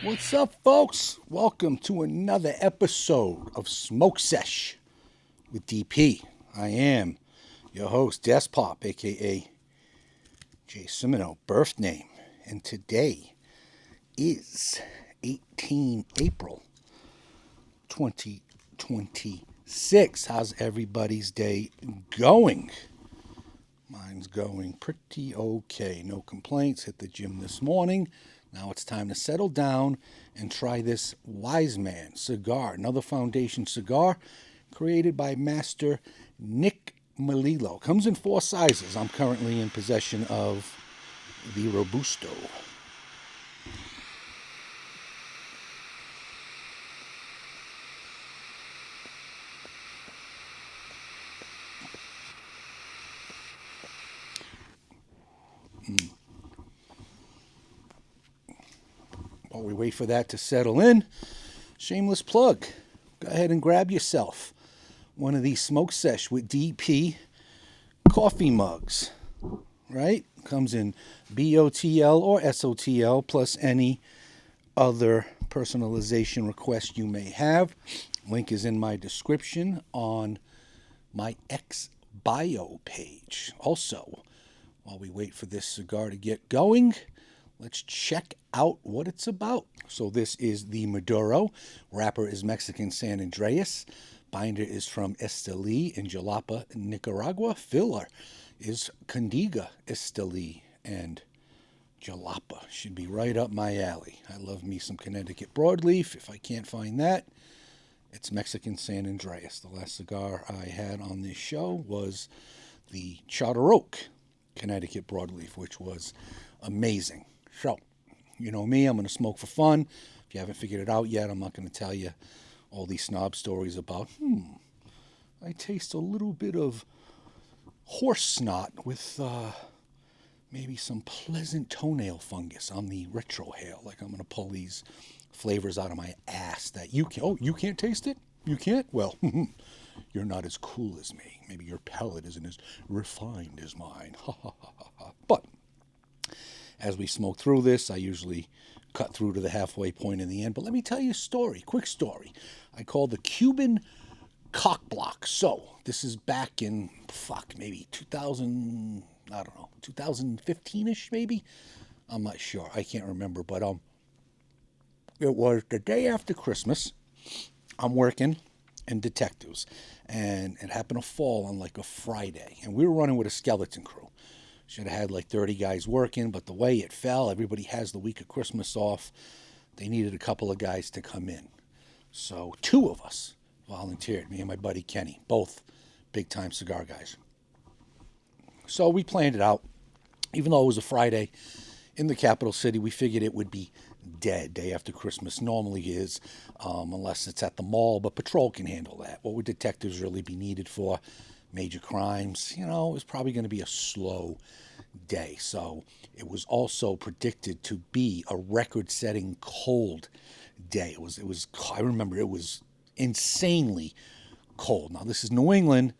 What's up, folks? Welcome to another episode of Smoke Sesh with DP. I am your host, Despop, aka Jay Simino, birth name, and today is 18 April 2026. How's everybody's day going? Mine's going pretty okay. No complaints. Hit the gym this morning. Now it's time to settle down and try this Wise Man cigar, another foundation cigar created by Master Nick Melillo. Comes in 4 sizes. I'm currently in possession of the Robusto. While we wait for that to settle in, shameless plug. Go ahead and grab yourself one of these Smoke Sesh with DP coffee mugs, right? Comes in BOTL or SOTL plus any other personalization request you may have. Link is in my description on my X bio page. Also, while we wait for this cigar to get going, let's check out what it's about. So this is the Maduro. Wrapper is Mexican San Andreas. Binder is from Esteli in Jalapa, Nicaragua. Filler is Condiga, Esteli, and Jalapa. Should be right up my alley. I love me some Connecticut broadleaf. If I can't find that, it's Mexican San Andreas. The last cigar I had on this show was the Charter Oak Connecticut broadleaf, which was amazing. So, you know me, I'm going to smoke for fun. If you haven't figured it out yet, I'm not going to tell you all these snob stories about, I taste a little bit of horse snot with maybe some pleasant toenail fungus on the retrohale. Like I'm going to pull these flavors out of my ass that you can't. Oh, you can't taste it? You can't? Well, you're not as cool as me. Maybe your palate isn't as refined as mine. But as we smoke through this, I usually cut through to the halfway point in the end. But let me tell you a story, quick story. I call the Cuban Cawkblawk. So this is back in, maybe 2015-ish maybe? I'm not sure. I can't remember. But it was the day after Christmas. I'm working in detectives. And it happened to fall on like a Friday. And we were running with a skeleton crew. Should have had like 30 guys working, but the way it fell, everybody has the week of Christmas off. They needed a couple of guys to come in. So 2 of us volunteered, me and my buddy Kenny, both big-time cigar guys. So we planned it out. Even though it was a Friday in the capital city, we figured it would be dead. Day after Christmas normally is, unless it's at the mall, but patrol can handle that. What would detectives really be needed for? Major crimes, it was probably going to be a slow day. So it was also predicted to be a record-setting cold day. It was. I remember it was insanely cold. Now this is New England,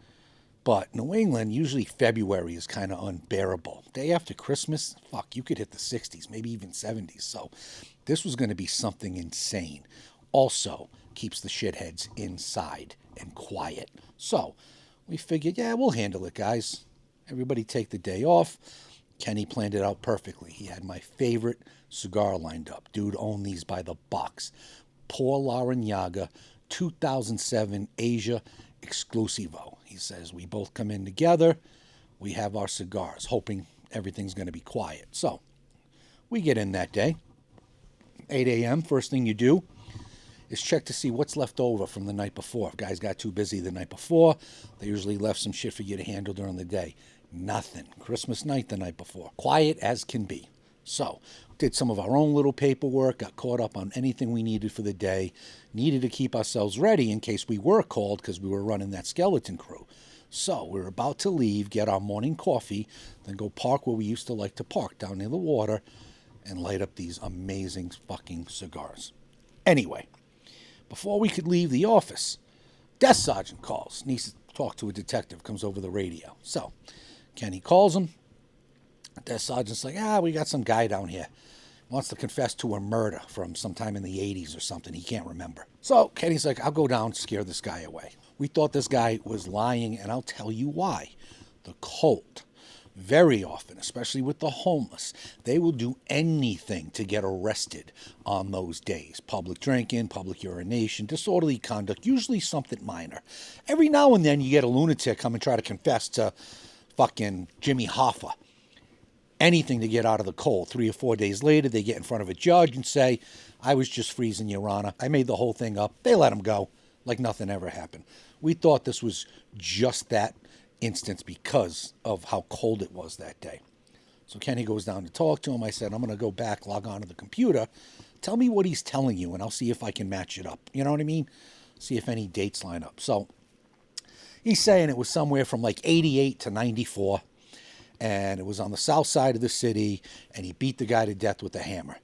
but New England usually February is kind of unbearable. Day after Christmas, you could hit the 60s, maybe even 70s. So this was going to be something insane. Also keeps the shitheads inside and quiet. So we figured, we'll handle it, guys. Everybody take the day off. Kenny planned it out perfectly. He had my favorite cigar lined up. Dude owned these by the box. Paul Larrañaga, 2007 Asia Exclusivo. He says, we both come in together. We have our cigars, hoping everything's going to be quiet. So we get in that day. 8 a.m., first thing you do is check to see what's left over from the night before. If guys got too busy the night before, they usually left some shit for you to handle during the day. Nothing. Christmas night the night before. Quiet as can be. So, did some of our own little paperwork, got caught up on anything we needed for the day, needed to keep ourselves ready in case we were called because we were running that skeleton crew. So, we're about to leave, get our morning coffee, then go park where we used to like to park, down near the water, and light up these amazing fucking cigars. Anyway, before we could leave the office, desk sergeant calls, needs to talk to a detective, comes over the radio. So Kenny calls him. Desk sergeant's like, we got some guy down here. wants to confess to a murder from sometime in the 80s or something. He can't remember. So Kenny's like, I'll go down, scare this guy away. We thought this guy was lying, and I'll tell you why. The cold. Very often, especially with the homeless, they will do anything to get arrested on those days. Public drinking, public urination, disorderly conduct, usually something minor. Every now and then you get a lunatic come and try to confess to fucking Jimmy Hoffa. Anything to get out of the cold. 3 or 4 days later, they get in front of a judge and say, I was just freezing, Your Honor. I made the whole thing up. They let him go like nothing ever happened. We thought this was just that instance because of how cold it was that day. So Kenny goes down to talk to him. I said, I'm going to go back, log on to the computer. Tell me what he's telling you, and I'll see if I can match it up. You know what I mean? See if any dates line up. So he's saying it was somewhere from like 88 to 94, and it was on the south side of the city, and he beat the guy to death with a hammer.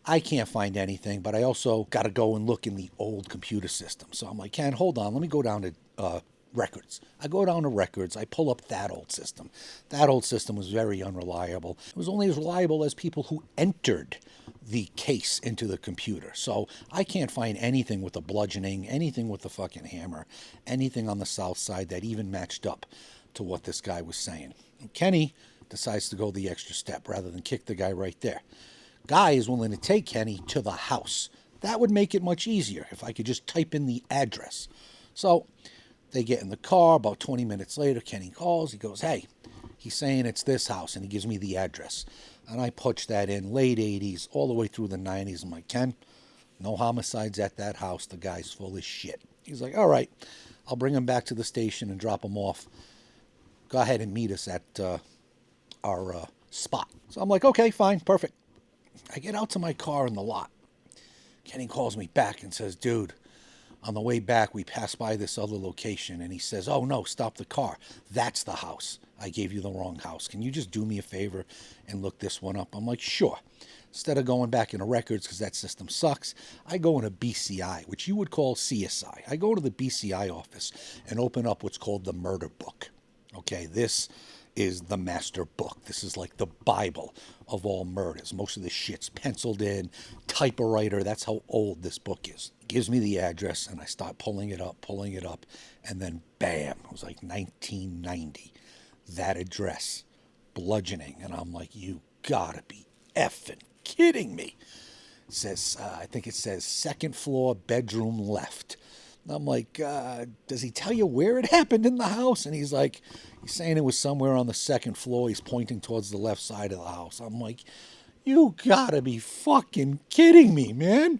I can't find anything, but I also got to go and look in the old computer system. So I'm like, Ken, hold on. Let me go down to records. I go down to records. I pull up that old system. That old system was very unreliable. It was only as reliable as people who entered the case into the computer. So I can't find anything with a bludgeoning, anything with a fucking hammer, anything on the south side that even matched up to what this guy was saying. And Kenny decides to go the extra step rather than kick the guy right there. Guy is willing to take Kenny to the house. That would make it much easier if I could just type in the address. So they get in the car. About 20 minutes later, Kenny calls. He goes, hey, he's saying it's this house, and he gives me the address. And I punch that in, late 80s, all the way through the 90s. I'm like, Ken, no homicides at that house. The guy's full of shit. He's like, all right, I'll bring him back to the station and drop him off. Go ahead and meet us at our spot. So I'm like, okay, fine, perfect. I get out to my car in the lot. Kenny calls me back and says, dude, on the way back, we passed by this other location. And he says, oh, no, stop the car. That's the house. I gave you the wrong house. Can you just do me a favor and look this one up? I'm like, sure. Instead of going back into records, because that system sucks, I go into BCI, which you would call CSI. I go to the BCI office and open up what's called the murder book. Okay, this is the master book. This is like the Bible of all murders. Most of this shit's penciled in, typewriter. That's how old this book is. Gives me the address, and I start pulling it up, and then bam, it was like 1990. That address, bludgeoning, and I'm like, you gotta be effing kidding me. It says, I think it says second floor, bedroom left. I'm like, does he tell you where it happened in the house? And he's like, he's saying it was somewhere on the second floor. He's pointing towards the left side of the house. I'm like, you gotta be fucking kidding me, man.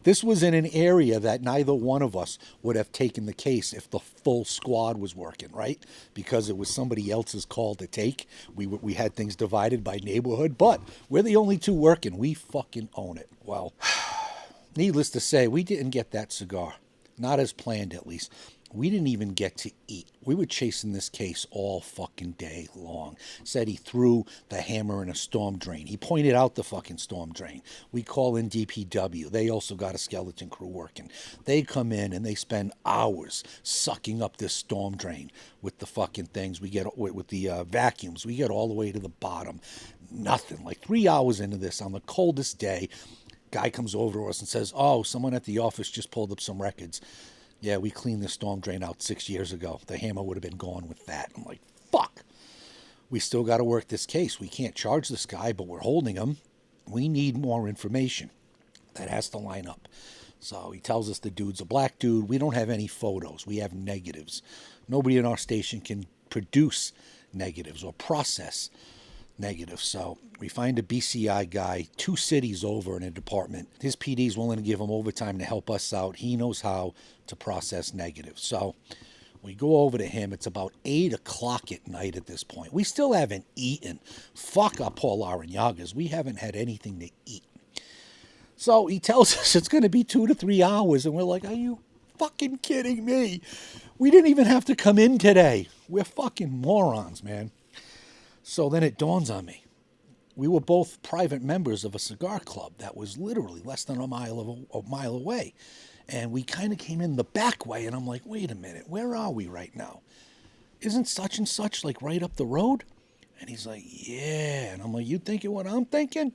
This was in an area that neither one of us would have taken the case if the full squad was working, right? Because it was somebody else's call to take. We had things divided by neighborhood, but we're the only two working. We fucking own it. Well, needless to say, we didn't get that cigar. Not as planned, at least. We didn't even get to eat. We were chasing this case all fucking day long. Said he threw the hammer in a storm drain. He pointed out the fucking storm drain. We call in DPW. They also got a skeleton crew working. They come in and they spend hours sucking up this storm drain with the fucking things. We get with the vacuums. We get all the way to the bottom. Nothing. Like 3 hours into this on the coldest day, guy comes over to us and says, oh, someone at the office just pulled up some records. Yeah, we cleaned the storm drain out 6 years ago. The hammer would have been gone with that. I'm like, fuck. We still got to work this case. We can't charge this guy, but we're holding him. We need more information. That has to line up. So he tells us the dude's a black dude. We don't have any photos. We have negatives. Nobody in our station can produce negatives or process negative. So we find a BCI guy 2 cities over in a department. His PD's willing to give him overtime to help us out. He knows how to process negatives. So we go over to him. It's about 8 o'clock at night at this point. We still haven't eaten. Fuck our Paul Aranyagas. We haven't had anything to eat. So he tells us it's going to be 2 to 3 hours. And we're like, are you fucking kidding me? We didn't even have to come in today. We're fucking morons, man. So then it dawns on me. We were both private members of a cigar club that was literally less than a mile away. And we kind of came in the back way, and I'm like, wait a minute, where are we right now? Isn't such and such like right up the road? And he's like, yeah. And I'm like, you thinking what I'm thinking?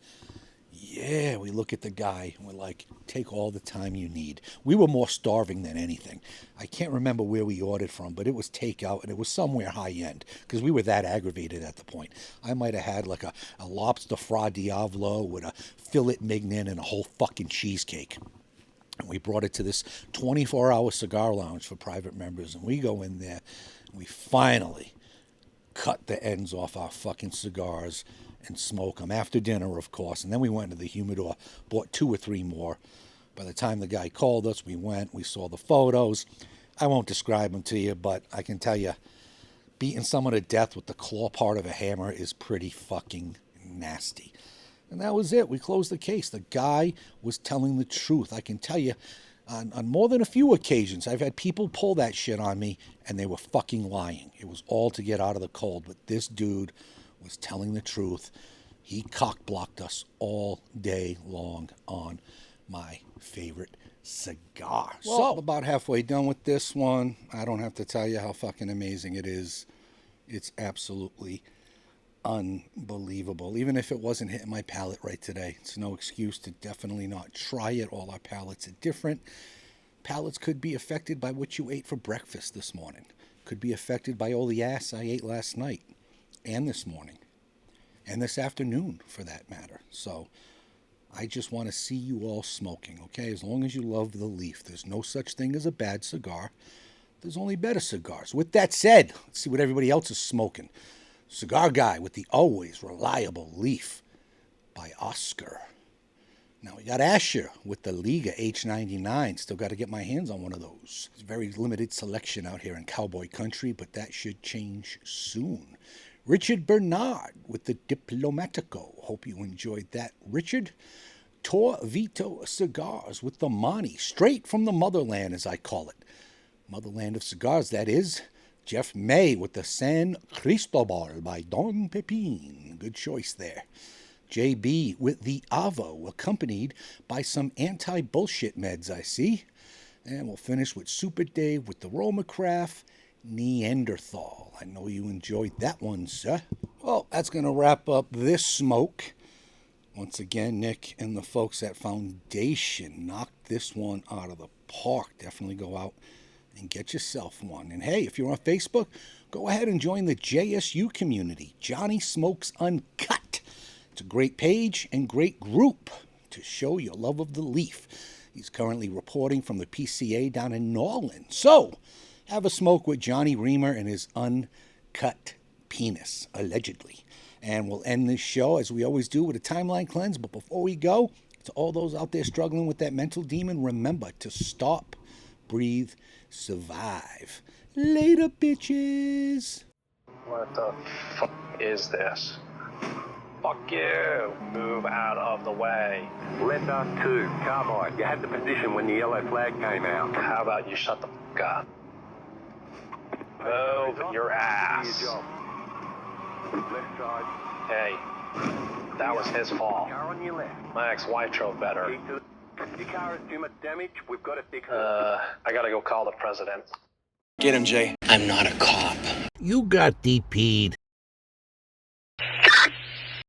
Yeah, we look at the guy and we're like, take all the time you need. We were more starving than anything. I can't remember where we ordered from, but it was takeout and it was somewhere high end because we were that aggravated at the point. I might have had like a lobster fra diavolo with a fillet mignon and a whole fucking cheesecake. And we brought it to this 24-hour cigar lounge for private members. And we go in there and we finally cut the ends off our fucking cigars and smoke them after dinner, of course. And then we went to the humidor, bought 2 or 3 more. By the time the guy called us, we went, we saw the photos. I won't describe them to you, but I can tell you, beating someone to death with the claw part of a hammer is pretty fucking nasty. And that was it. We closed the case. The guy was telling the truth. I can tell you, on more than a few occasions, I've had people pull that shit on me, and they were fucking lying. It was all to get out of the cold. But this dude was telling the truth. He cock-blocked us all day long on my favorite cigar. Well, so, about halfway done with this one. I don't have to tell you how fucking amazing it is. It's absolutely unbelievable. Even if it wasn't hitting my palate right today, it's no excuse to definitely not try it. All our palates are different. Palates could be affected by what you ate for breakfast this morning. Could be affected by all the ass I ate last night and this morning and this afternoon for that matter. So I just want to see you all smoking, okay? As long as you love the leaf. There's no such thing as a bad cigar. There's only better cigars. With that said, let's see what everybody else is smoking. Cigar Guy with the always reliable leaf by Oscar. Now we got Asher with the Liga H99. Still got to get my hands on one of those. It's a very limited selection out here in cowboy country, but that should change soon. Richard Bernard with the Diplomatico. Hope you enjoyed that, Richard. Tor Vito Cigars with the Monty, straight from the motherland, as I call it. Motherland of cigars, that is. Jeff May with the San Cristobal by Don Pepin. Good choice there. JB with the Avo, accompanied by some anti-bullshit meds, I see. And we'll finish with Super Dave with the Roma Craft Neanderthal. I know you enjoyed that one, sir. Well, that's going to wrap up this smoke. Once again, Nick and the folks at Foundation knocked this one out of the park. Definitely go out and get yourself one. And hey, if you're on Facebook, go ahead and join the JSU community, Johnny Smokes Uncut. It's a great page and great group to show your love of the leaf. He's currently reporting from the PCA down in Norland. So, have a smoke with Johnny Reamer and his uncut penis, allegedly. And we'll end this show, as we always do, with a timeline cleanse. But before we go, to all those out there struggling with that mental demon, remember to stop, breathe, survive. Later, bitches. What the fuck is this? Fuck you! Move out of the way. Let us too. Carbide, you had the position when the yellow flag came out. How about you shut the fuck up? Move your ass. Left side. Hey, that was his fault. Car on your left. My ex-wife drove better. Your car has too much damage. We've got to fix it. I gotta go call the president. Get him, Jay. I'm not a cop. You got DP'd.